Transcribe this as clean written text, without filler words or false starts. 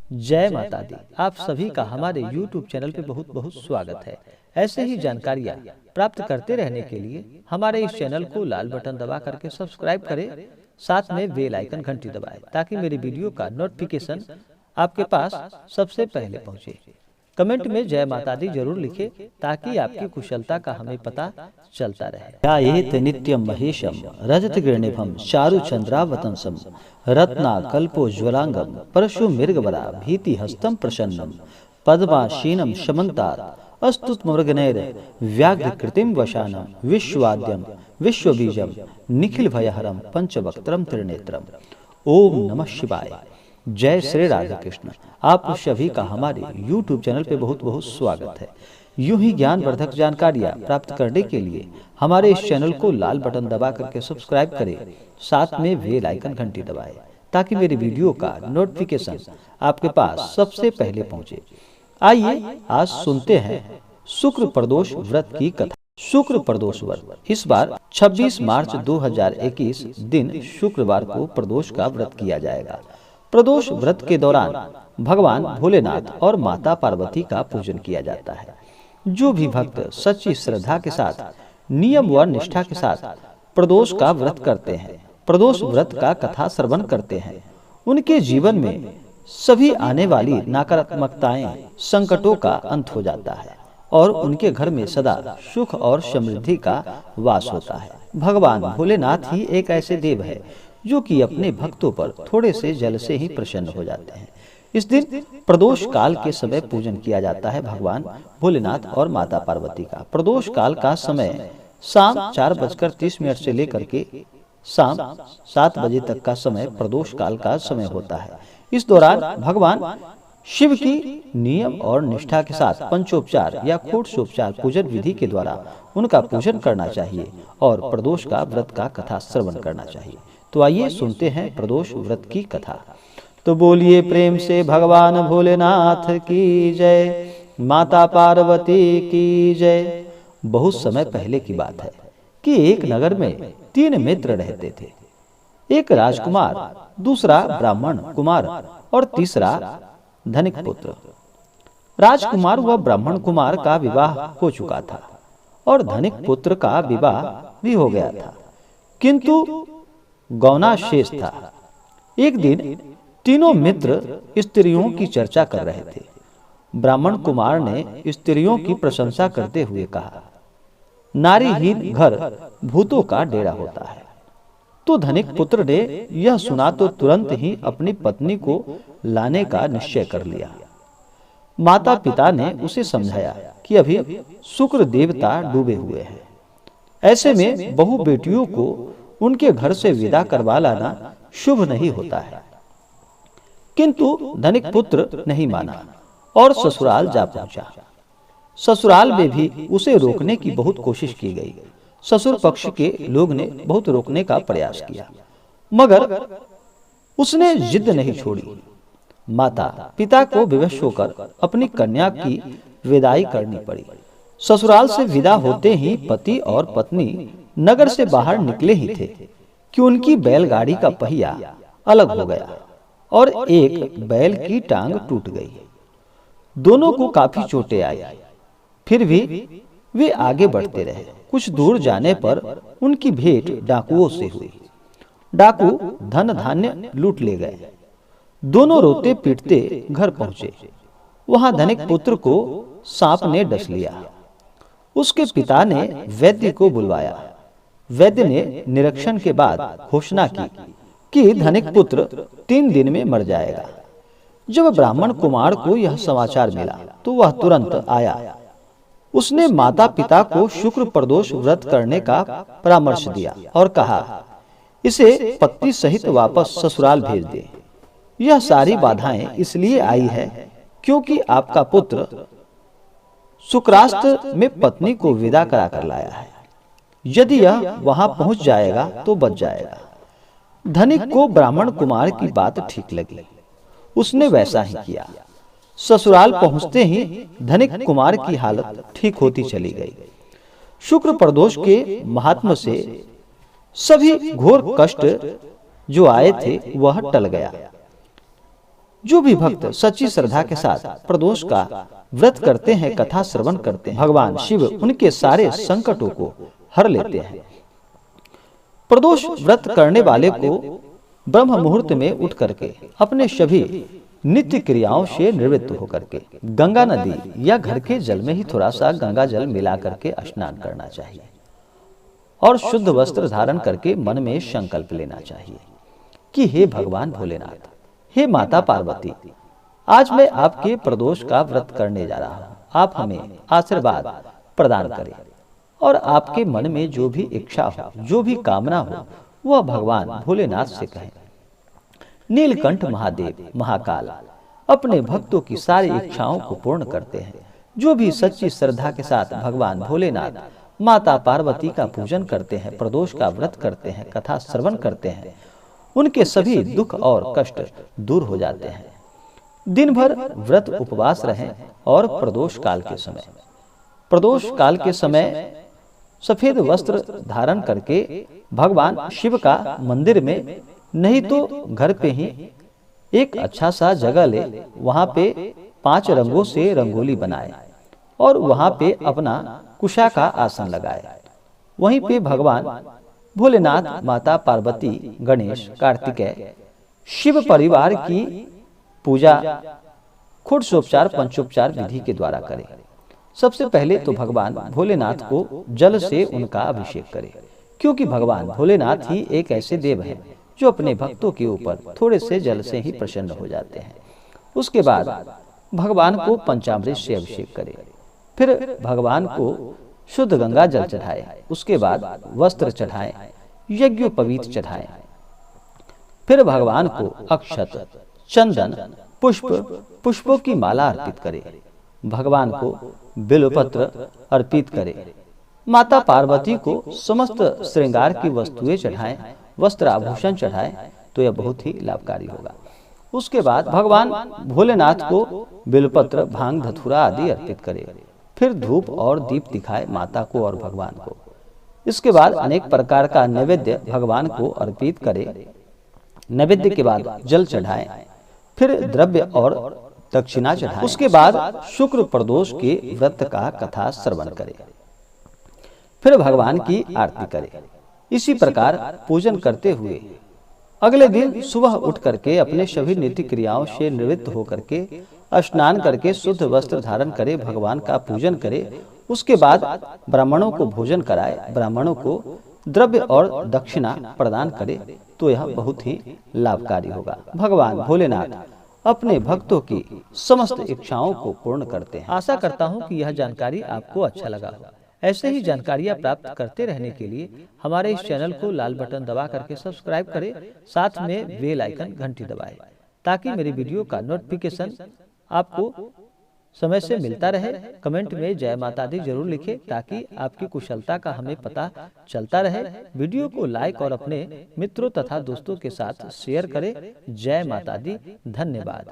जय माता दी। आप सभी का हमारे YouTube चैनल पे बहुत बहुत स्वागत है। ऐसे ही जानकारियाँ प्राप्त करते रहने के लिए हमारे इस चैनल को लाल बटन दबा करके सब्सक्राइब करें, साथ में बेल आइकन घंटी दबाएं ताकि मेरी वीडियो का नोटिफिकेशन आपके पास सबसे पहले पहुंचे। कमेंट में जय माता दी जरूर लिखें ताकि आपकी कुशलता का हमें पता चलता रहे। ध्यायेत नित्यं महेशं रजत गृणिभं चारु चंद्रावतंसं रत्ना कल्पोज्वलांगं परशु मृगवरा भीति हस्तं प्रसन्नं पद्मासीनं शमन्तात् अस्तुतमृगनैर व्याघ्रकृतिं वशानं विश्वाद्यं विश्वबीजं निखिल भयहरं पंचवक्त्रं त्रिनेत्रम्। ओम नमः शिवाय। जय श्री राधे कृष्ण। आप सभी का हमारे YouTube चैनल पे बहुत बहुत स्वागत है। यूं ही ज्ञानवर्धक जानकारियाँ प्राप्त करने के लिए हमारे इस चैनल को लाल बटन दबा करके सब्सक्राइब करें, साथ में बेल आइकन घंटी दबाएं ताकि मेरी वीडियो का नोटिफिकेशन आपके पास सबसे पहले पहुंचे। आइए आज सुनते हैं शुक्र प्रदोष व्रत की कथा। शुक्र प्रदोष व्रत इस बार 26 मार्च 2021 दिन शुक्रवार को प्रदोष का व्रत किया जाएगा। प्रदोष व्रत के दौरान भगवान भोलेनाथ और माता पार्वती का पूजन किया जाता है। जो भी भक्त सच्ची श्रद्धा के साथ नियम व निष्ठा के साथ प्रदोष का व्रत करते हैं, प्रदोष व्रत का कथा श्रवण करते हैं, उनके जीवन में सभी आने वाली नकारात्मकताएं, संकटों का अंत हो जाता है और उनके घर में सदा सुख और समृद्धि का वास होता है। भगवान भोलेनाथ ही एक ऐसे देव है जो कि अपने भक्तों पर थोड़े से जल से ही प्रसन्न हो जाते हैं। इस दिन प्रदोष काल के समय पूजन किया जाता है भगवान भोलेनाथ और माता पार्वती का। प्रदोष काल का समय शाम 4:30 से लेकर के शाम 7 बजे तक का समय प्रदोष काल का समय होता है। इस दौरान भगवान शिव की नियम और निष्ठा के साथ पंचोपचार या षोडशोपचार पूजन विधि के द्वारा उनका पूजन करना चाहिए और प्रदोष का व्रत का कथा श्रवण करना चाहिए। तो आइए सुनते हैं प्रदोष व्रत की कथा। तो बोलिए प्रेम से भगवान भोलेनाथ की जय, माता पार्वती की जय। बहुत समय पहले की बात है कि एक नगर में 3 मित्र रहते थे। एक राजकुमार, दूसरा ब्राह्मण कुमार और तीसरा धनिक पुत्र। राजकुमार व ब्राह्मण कुमार का विवाह हो चुका था और धनिक पुत्र का विवाह भी हो गया था, किंतु गौना शेष था। एक दिन तीनों मित्र स्त्रियों की चर्चा कर रहे थे। ब्राह्मण कुमार ने स्त्रियों की प्रशंसा करते हुए कहा, नारीहीन घर भूतों का डेरा होता है। तो धनिक पुत्र ने यह सुना तो तुरंत ही अपनी पत्नी को लाने का निश्चय कर लिया। माता पिता ने उसे समझाया कि अभी शुक्र देवता डूबे हुए हैं, ऐसे में बहु बेटियों को उनके घर से विदा करवा लाना शुभ नहीं होता है। किंतु धनिक पुत्र नहीं माना और ससुराल जा पहुंचा। ससुराल में भी उसे रोकने की बहुत कोशिश की गई। ससुर पक्ष के लोग ने बहुत रोकने का प्रयास किया, मगर उसने जिद नहीं छोड़ी। माता पिता को विवश होकर अपनी कन्या की विदाई करनी पड़ी। ससुराल से विदा होते ही पति और पत्नी नगर से बाहर निकले ही थे कि उनकी बैलगाड़ी का पहिया अलग हो गया और एक बैल की टांग टूट गई। दोनों को काफी चोटें आई, फिर भी वे आगे बढ़ते रहे। कुछ दूर जाने पर उनकी भेंट डाकुओं से हुई। डाकू धन धान्य लूट ले गए। दोनों रोते पीटते घर पहुंचे। वहां धनिक पुत्र को सांप ने डस लिया। उसके पिता ने वैद्य को बुलवाया। वैद्य ने निरीक्षण के बाद घोषणा की कि धनिक पुत्र 3 दिन में मर जाएगा। जब ब्राह्मण कुमार को यह समाचार मिला तो वह तुरंत आया। उसने माता पिता को शुक्र प्रदोष व्रत करने का परामर्श दिया और कहा, इसे पत्नी सहित वापस ससुराल भेज दे। यह सारी बाधाएं इसलिए आई है क्योंकि आपका पुत्र शुक्रास्त में पत्नी को विदा करा कर लाया है। यदि यह वहां पहुंच जाएगा तो बच जाएगा। धनिक को ब्राह्मण कुमार की बात ठीक लगी। उसने वैसा ही किया। ससुराल पहुंचते ही धनिक कुमार की हालत ठीक होती चली गई। शुक्र प्रदोष के महात्म से सभी घोर कष्ट जो आए थे वह टल गया। जो भी भक्त सच्ची श्रद्धा के साथ प्रदोष का व्रत करते हैं, कथा श्रवण करते हैं, भगवान शिव उनके सारे संकटों को हर लेते हैं। प्रदोष व्रत करने वाले को ब्रह्म मुहूर्त में उठ करके अपने सभी नित्य क्रियाओं से निवृत्त होकर के गंगा नदी या घर के जल में ही थोड़ा सा गंगा जल मिला करके स्नान करना चाहिए और शुद्ध वस्त्र धारण करके मन में संकल्प लेना चाहिए कि हे भगवान भोलेनाथ, हे माता पार्वती, आज मैं आपके प्रदोष का व्रत करने जा रहा हूँ। आप हमें आशीर्वाद प्रदान करें और आपके मन में जो भी इच्छा हो, जो भी कामना हो, वह भगवान भोलेनाथ से कहें। नीलकंठ महादेव महाकाल अपने भक्तों की सारी इच्छाओं को पूर्ण करते हैं। जो भी सच्ची श्रद्धा के साथ भगवान भोलेनाथ माता पार्वती का पूजन करते हैं, प्रदोष का व्रत करते हैं, कथा श्रवण करते हैं, उनके सभी दुख और कष्ट दूर हो जाते हैं। दिन भर व्रत उपवास रहें और प्रदोष काल के समय सफेद वस्त्र धारण करके भगवान शिव का मंदिर में नहीं तो घर पे ही एक अच्छा सा जगह ले, वहां पे 5 रंगों से रंगोली बनाए और वहां पे अपना कुशा का आसन लगाए। वहीं पे भगवान भोलेनाथ, माता पार्वती, गणेश, कार्तिकेय, शिव परिवार की पूजा षोडशोपचार पंचोपचार विधि के द्वारा करें। सबसे पहले तो भगवान भोलेनाथ को जल से उनका अभिषेक करें, क्योंकि भगवान भोलेनाथ ही एक ऐसे देव हैं जो अपने भक्तों के ऊपर थोड़े से जल से ही प्रसन्न हो जाते हैं। उसके बाद भगवान को पंचामृत से अभिषेक करें, फिर भगवान को शुद्ध गंगा जल चढ़ाएं, उसके बाद वस्त्र चढ़ाएं, यज्ञोपवीत चढ़ाएं, फिर भगवान को अक्षत, चंदन, पुष्पों की माला अर्पित करें, भगवान को बिल्वपत्र अर्पित करें, माता पार्वती को समस्त श्रृंगार की वस्तुएं चढ़ाएं, वस्त्र आभूषण चढ़ाएं, तो यह बहुत ही लाभकारी होगा। उसके बाद भगवान भोलेनाथ को बिल्वपत्र, भांग, धतूरा आदि अर्पित करें, फिर धूप और दीप दिखाए माता को और भगवान को। इसके बाद अनेक प्रकार का नैवेद्य भगवान को अर्पित करें। नैवेद्य के बाद जल चढ़ाएं, फिर द्रव्य और दक्षिणा चढ़ाएं। उसके बाद शुक्र प्रदोष के व्रत का कथा श्रवण करें, फिर भगवान की आरती करें। इसी प्रकार पूजन करते हुए अगले दिन सुबह उठ करके अपने सभी नित्य क्रियाओं से निवृत्त होकर के स्नान करके शुद्ध वस्त्र धारण करे, भगवान का पूजन करे। उसके बाद ब्राह्मणों को भोजन कराए, ब्राह्मणों को द्रव्य और दक्षिणा प्रदान करे, तो यह बहुत ही लाभकारी होगा। भगवान भोलेनाथ अपने भक्तों की समस्त इच्छाओं को पूर्ण करते हैं। आशा करता हूँ कि यह जानकारी आपको अच्छा लगा हो। ऐसे ही जानकारियाँ प्राप्त करते रहने के लिए हमारे इस चैनल को लाल बटन दबा करके सब्सक्राइब करें, साथ में बेल आइकन घंटी दबाएं, ताकि मेरी वीडियो का नोटिफिकेशन आपको समय से मिलता रहे। कमेंट में जय माता दी जरूर लिखें, ताकि आपकी कुशलता का हमें पता चलता रहे। वीडियो को लाइक और अपने मित्रों तथा दोस्तों के साथ शेयर करें। जय माता दी। धन्यवाद।